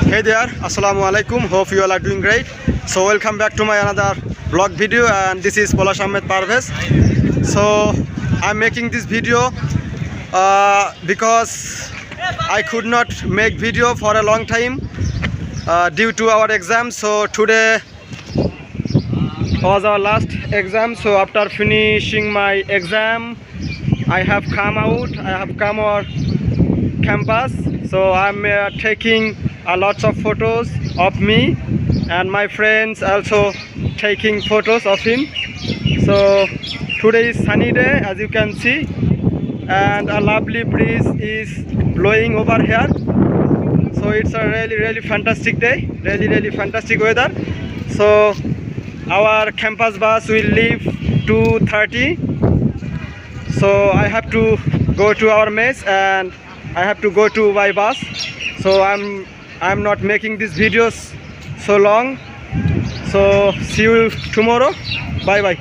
Hey there, Assalamu alaikum. Hope you all are doing great. So welcome back to my another vlog video, and this is Polash Ahmed Parvez. So I'm making this video because I could not make video for a long time due to our exam. So today was our last exam. So after finishing my exam, I have come our campus. So I'm taking lots of photos of me, and my friends also taking photos of him. So today is sunny day, as you can see, and a lovely breeze is blowing over here. So it's a really fantastic day, really fantastic weather. So our campus bus will leave 2:30. So I have to go to our mess and I have to go to my bus. So I'm not making these videos so long. So see you tomorrow. Bye bye.